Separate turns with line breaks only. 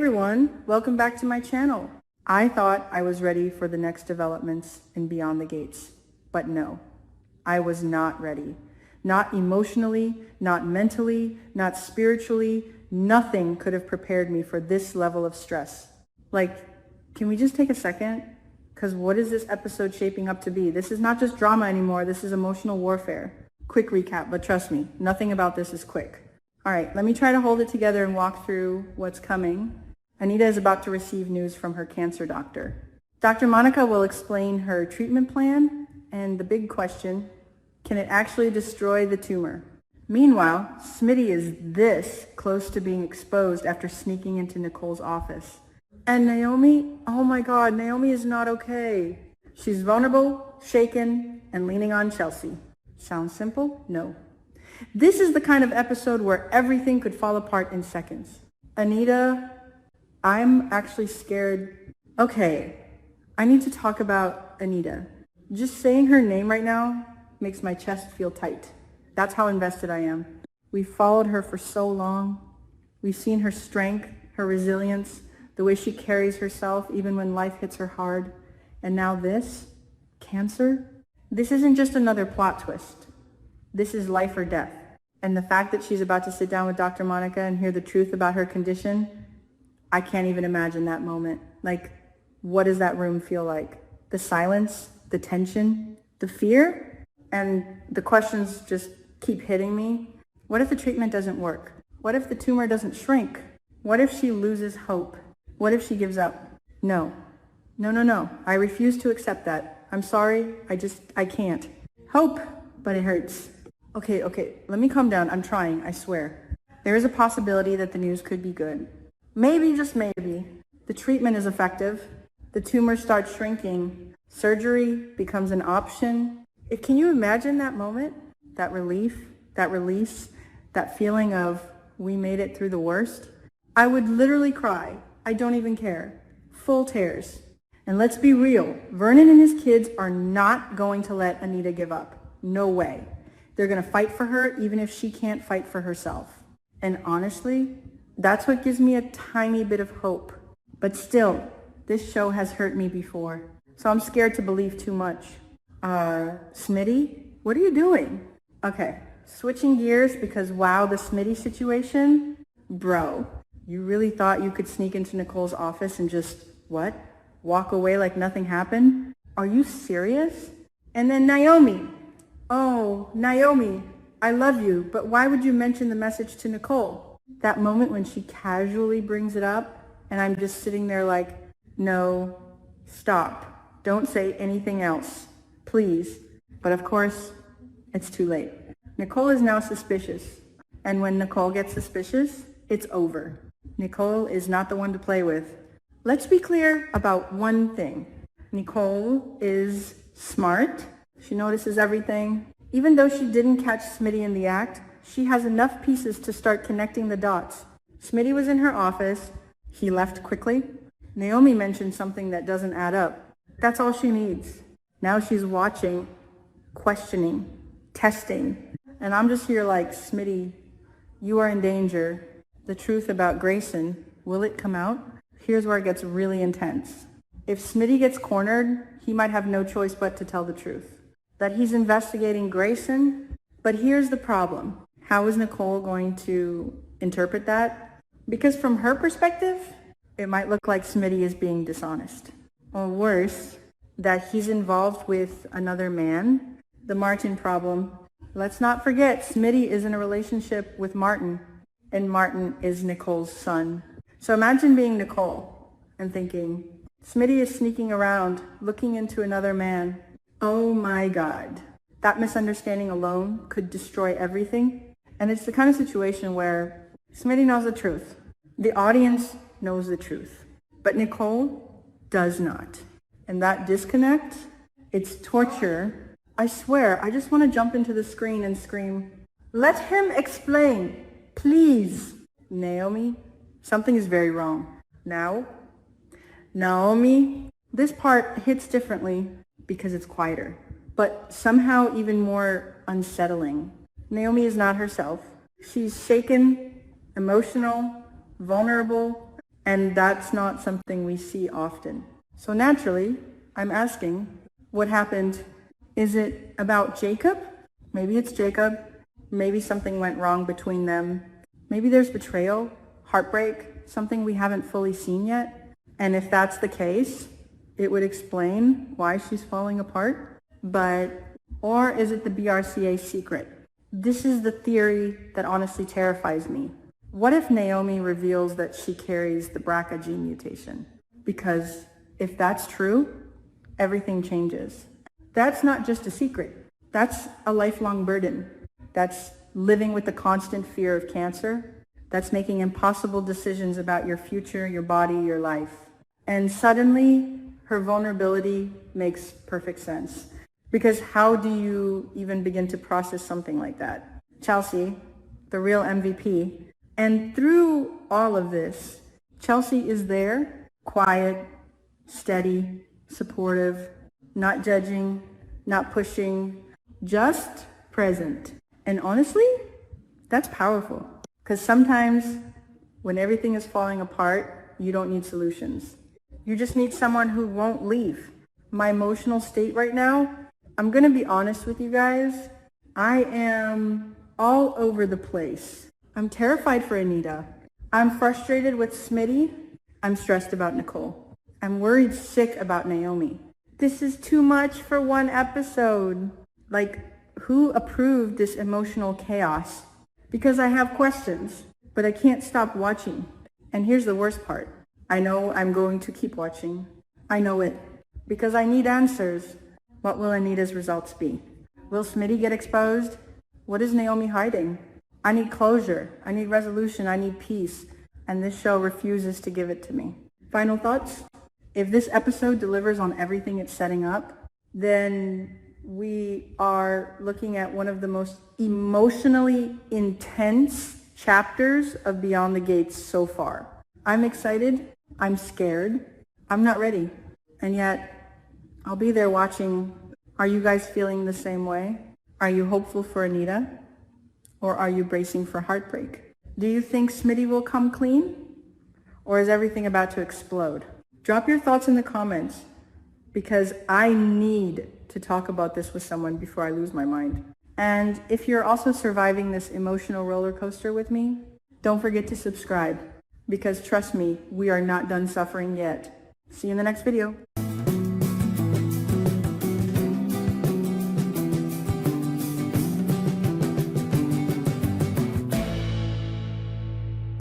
everyone, welcome back to my channel. I thought I was ready for the next developments in Beyond the Gates, but no, I was not ready. Not emotionally, not mentally, not spiritually, nothing could have prepared me for this level of stress. Like, can we just take a second? Because what is this episode shaping up to be? This is not just drama anymore, this is emotional warfare. Quick recap, but trust me, nothing about this is quick. All right, let me try to hold it together and walk through what's coming. Anita is about to receive news from her cancer doctor. Dr. Monica will explain her treatment plan and the big question, can it actually destroy the tumor? Meanwhile, Smitty is this close to being exposed after sneaking into Nicole's office. And Naomi, oh my God, Naomi is not okay. She's vulnerable, shaken, and leaning on Chelsea. Sounds simple? No. This is the kind of episode where everything could fall apart in seconds. Anita, I'm actually scared. Okay, I need to talk about Anita. Just saying her name right now makes my chest feel tight. That's how invested I am. We've followed her for so long. We've seen her strength, her resilience, the way she carries herself even when life hits her hard. And now this, cancer? This isn't just another plot twist. This is life or death. And the fact that she's about to sit down with Dr. Monica and hear the truth about her condition, I can't even imagine that moment. Like, what does that room feel like? The silence, the tension, the fear, and the questions just keep hitting me. What if the treatment doesn't work? What if the tumor doesn't shrink? What if she loses hope? What if she gives up? No. No. I refuse to accept that. I'm sorry. I can't. Hope, but it hurts. Okay, let me calm down. I'm trying, I swear. There is a possibility that the news could be good. Maybe, just maybe, the treatment is effective. The tumor starts shrinking. Surgery becomes an option. Can you imagine that moment? That relief, that release, that feeling of we made it through the worst? I would literally cry. I don't even care. Full tears. And let's be real, Vernon and his kids are not going to let Anita give up. No way. They're going to fight for her even if she can't fight for herself. And honestly, that's what gives me a tiny bit of hope. But still, this show has hurt me before, so I'm scared to believe too much. Smitty, what are you doing? Okay, switching gears because wow, the Smitty situation? Bro, you really thought you could sneak into Nicole's office and just, what? Walk away like nothing happened? Are you serious? And then Naomi. Oh, Naomi, I love you, but why would you mention the message to Nicole? That moment when she casually brings it up and I'm just sitting there like, no, stop. Don't say anything else, please. But of course, it's too late. Nicole is now suspicious. And when Nicole gets suspicious, it's over. Nicole is not the one to play with. Let's be clear about one thing. Nicole is smart. She notices everything. Even though she didn't catch Smitty in the act, she has enough pieces to start connecting the dots. Smitty was in her office. He left quickly. Naomi mentioned something that doesn't add up. That's all she needs. Now she's watching, questioning, testing. And I'm just here like, Smitty, you are in danger. The truth about Grayson, will it come out? Here's where it gets really intense. If Smitty gets cornered, he might have no choice but to tell the truth. That he's investigating Grayson. But here's the problem. How is Nicole going to interpret that? Because from her perspective, it might look like Smitty is being dishonest. Or worse, that he's involved with another man. The Martin problem. Let's not forget, Smitty is in a relationship with Martin, and Martin is Nicole's son. So imagine being Nicole and thinking, Smitty is sneaking around, looking into another man. Oh my God. That misunderstanding alone could destroy everything. And it's the kind of situation where Smitty knows the truth. The audience knows the truth. But Nicole does not. And that disconnect, it's torture. I swear, I just want to jump into the screen and scream, let him explain, please. Naomi, something is very wrong. Now, Naomi, this part hits differently because it's quieter, but somehow even more unsettling. Naomi is not herself. She's shaken, emotional, vulnerable, And that's not something we see often. So naturally, I'm asking, what happened? Is it about Jacob? Maybe it's Jacob. Maybe something went wrong between them. Maybe there's betrayal, heartbreak, something we haven't fully seen yet. And if that's the case, it would explain why she's falling apart. Or is it the BRCA secret? This is the theory that honestly terrifies me. What if Naomi reveals that she carries the BRCA gene mutation? Because if that's true, everything changes. That's not just a secret. That's a lifelong burden. That's living with the constant fear of cancer. That's making impossible decisions about your future, your body, your life. And suddenly, her vulnerability makes perfect sense. Because how do you even begin to process something like that? Chelsea, the real MVP. And through all of this, Chelsea is there, quiet, steady, supportive, not judging, not pushing, just present. And honestly, that's powerful. Because sometimes when everything is falling apart, you don't need solutions. You just need someone who won't leave. My emotional state right now, I'm going to be honest with you guys. I am all over the place. I'm terrified for Anita. I'm frustrated with Smitty. I'm stressed about Nicole. I'm worried sick about Naomi. This is too much for one episode. Like, who approved this emotional chaos? Because I have questions, but I can't stop watching. And here's the worst part. I know I'm going to keep watching. I know it. Because I need answers. What will Anita's results be? Will Smitty get exposed? What is Naomi hiding? I need closure. I need resolution. I need peace. And this show refuses to give it to me. Final thoughts? If this episode delivers on everything it's setting up, then we are looking at one of the most emotionally intense chapters of Beyond the Gates so far. I'm excited. I'm scared. I'm not ready. And yet, I'll be there watching. Are you guys feeling the same way? Are you hopeful for Anita? Or are you bracing for heartbreak? Do you think Smitty will come clean? Or is everything about to explode? Drop your thoughts in the comments, because I need to talk about this with someone before I lose my mind. And if you're also surviving this emotional roller coaster with me, don't forget to subscribe, because trust me, we are not done suffering yet. See you in the next video.